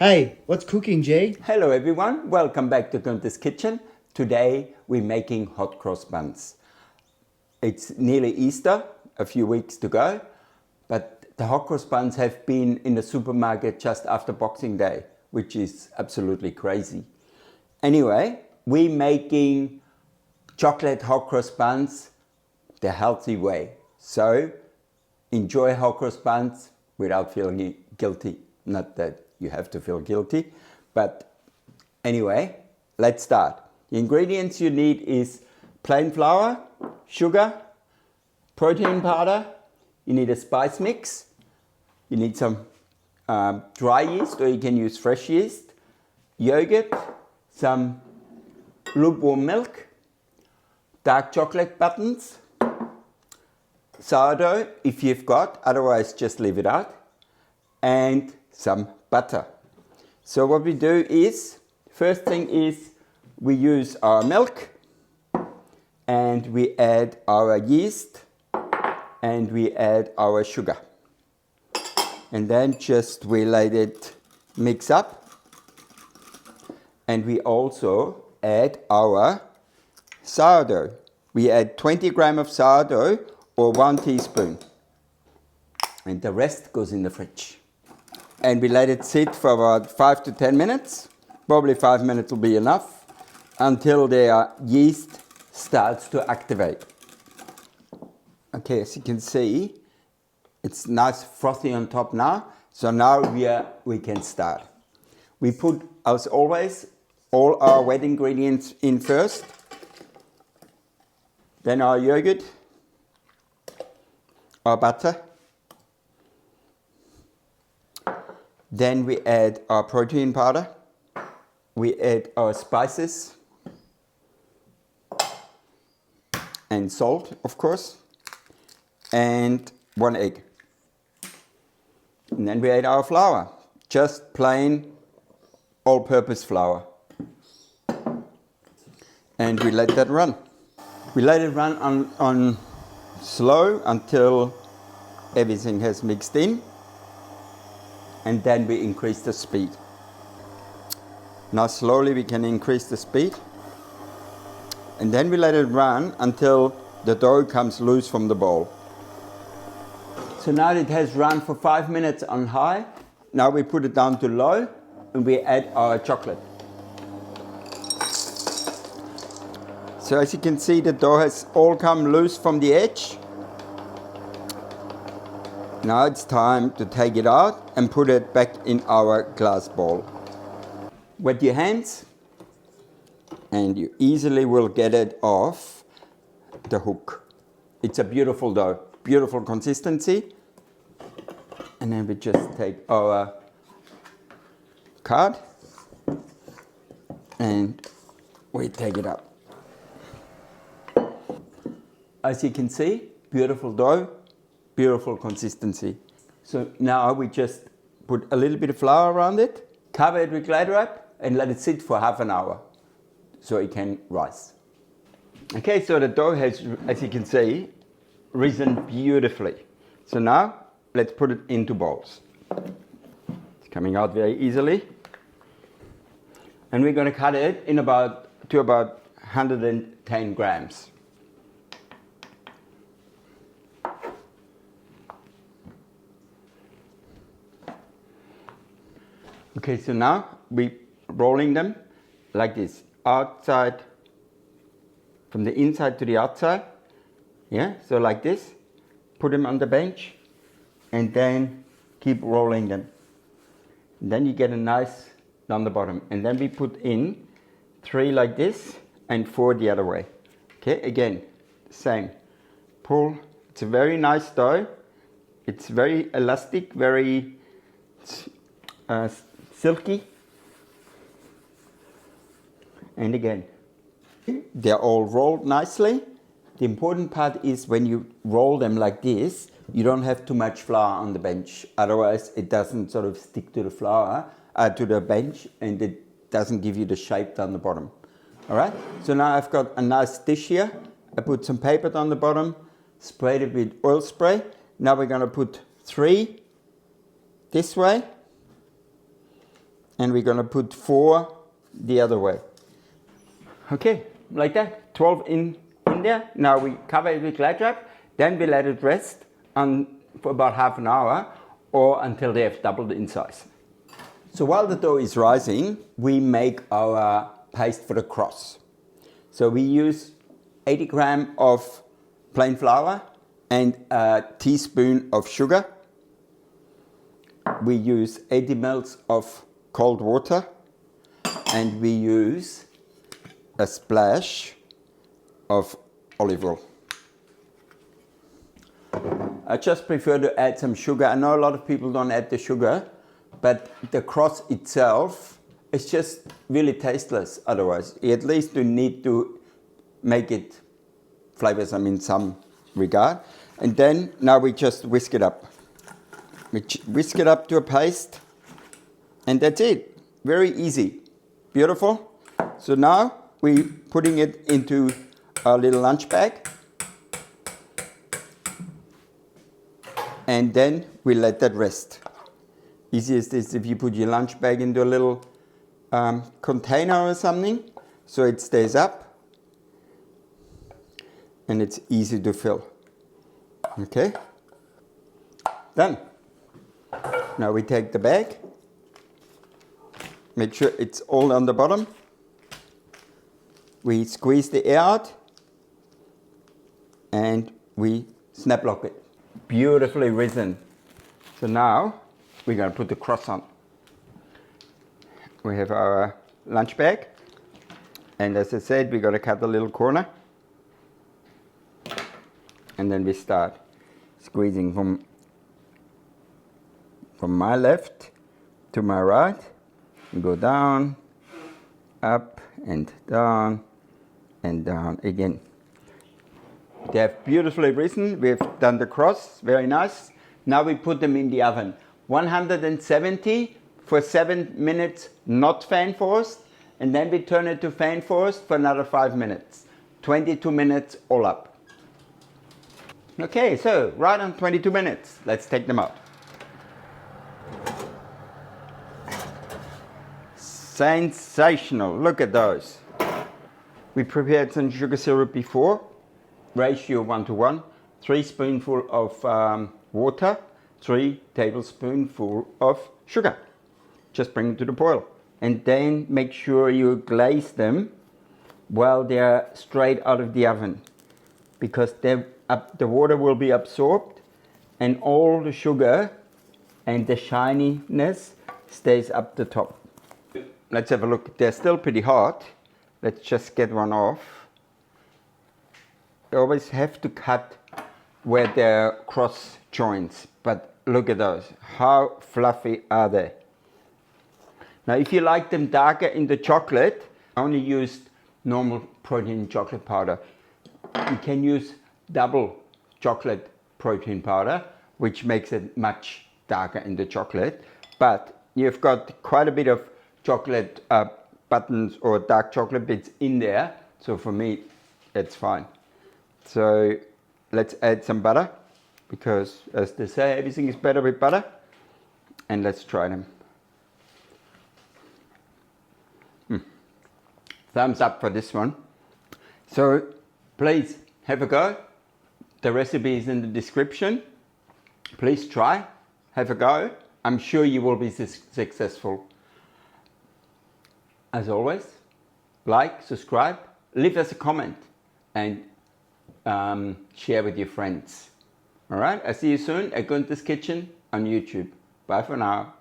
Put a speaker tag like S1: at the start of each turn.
S1: Hey, what's cooking, Jay?
S2: Hello everyone, welcome back to Gunter's Kitchen. Today we're making hot cross buns. It's nearly Easter, a few weeks to go, but the hot cross buns have been in the supermarket just after Boxing Day, which is absolutely crazy. Anyway, we're making chocolate hot cross buns the healthy way. So enjoy hot cross buns without feeling guilty. Not that you have to feel guilty, but anyway, let's start. The ingredients you need is plain flour, sugar, protein powder, you need a spice mix, you need some dry yeast or you can use fresh yeast, yogurt, some lukewarm milk, dark chocolate buttons, sourdough if you've got, otherwise just leave it out, and some butter. So what we do is, first thing is we use our milk and we add our yeast and we add our sugar. And then just we let it mix up. And we also add our sourdough. We add 20 grams of sourdough or 1 teaspoon. And the rest goes in the fridge. And we let it sit for about 5 to 10 minutes. Probably 5 minutes will be enough until the yeast starts to activate. Okay, as you can see, it's nice frothy on top now. So now we can start. We put, as always, all our wet ingredients in first. Then our yogurt, our butter. Then we add our protein powder, we add our spices and salt, of course, and 1 egg. And then we add our flour, just plain all-purpose flour. And we let that run. We let it run on slow until everything has mixed in. And then we increase the speed. Now slowly we can increase the speed. And then we let it run until the dough comes loose from the bowl. So now it has run for 5 minutes on high. Now we put it down to low and we add our chocolate. So as you can see, the dough has all come loose from the edge. Now it's time to take it out and put it back in our glass bowl. Wet your hands and you easily will get it off the hook. It's a beautiful dough, beautiful consistency. And then we just take our card and we take it up. As you can see, beautiful dough. Beautiful consistency. So now we just put a little bit of flour around it, cover it with Glad wrap and let it sit for half an hour so it can rise. Okay, so the dough has, as you can see, risen beautifully. So now let's put it into bowls. It's coming out very easily. And we're going to cut it in about 110 grams. Okay, so now we're rolling them like this, outside, from the inside to the outside. Yeah, so like this. Put them on the bench and then keep rolling them. And then you get a nice down the bottom. And then we put in 3 like this and 4 the other way. Okay, again, same. Pull. It's a very nice dough. It's very elastic, very silky. And again, they're all rolled nicely. The important part is when you roll them like this, you don't have too much flour on the bench. Otherwise, it doesn't sort of stick to the flour, to the bench, and it doesn't give you the shape down the bottom. All right. So now I've got a nice dish here. I put some paper down the bottom, sprayed it with oil spray. Now we're going to put 3 this way and we're gonna put 4 the other way. Okay, like that, 12 in there. Now we cover it with clay trap, then we let it rest for about half an hour or until they have doubled in size. So while the dough is rising, we make our paste for the cross. So we use 80 grams of plain flour and a teaspoon of sugar. We use 80 ml of cold water, and we use a splash of olive oil. I just prefer to add some sugar. I know a lot of people don't add the sugar, but the cross itself is just really tasteless otherwise. At least you need to make it flavorsome in some regard. And then now we just whisk it up. We whisk it up to a paste, and that's it. Very easy. Beautiful. So now we're putting it into our little lunch bag, and then we let that rest. Easiest is if you put your lunch bag into a little container or something, so it stays up and it's easy to fill. Okay, done. Now we take the bag, make sure it's all on the bottom. We squeeze the air out and we snap lock it. Beautifully risen. So now we're going to put the cross on. We have our lunch bag, and as I said, we're going to cut a little corner, and then we start squeezing from my left to my right. We go down, up and down again. They have beautifully risen. We've done the cross, very nice. Now we put them in the oven. 170 for 7 minutes, not fan forced, and then we turn it to fan forced for another 5 minutes. 22 minutes all up. Okay, so right on 22 minutes. Let's take them out. Sensational, look at those. We prepared some sugar syrup before, ratio 1:1, 3 spoonfuls of water, 3 tablespoonfuls of sugar. Just bring it to the boil. And then make sure you glaze them while they're straight out of the oven, because the water will be absorbed and all the sugar and the shininess stays up the top. Let's have a look. They're still pretty hot. Let's just get one off. You always have to cut where the cross joins, but look at those. How fluffy are they? Now, if you like them darker in the chocolate, I only used normal protein chocolate powder. You can use double chocolate protein powder, which makes it much darker in the chocolate. But you've got quite a bit of chocolate buttons or dark chocolate bits in there, so for me, it's fine. So let's add some butter, because as they say, everything is better with butter. And let's try them. Thumbs up for this one. So please have a go. The recipe is in the description. Please try, have a go. I'm sure you will be successful. As always, like, subscribe, leave us a comment, and share with your friends. All right, I'll see you soon at Gunter's Kitchen on YouTube. Bye for now.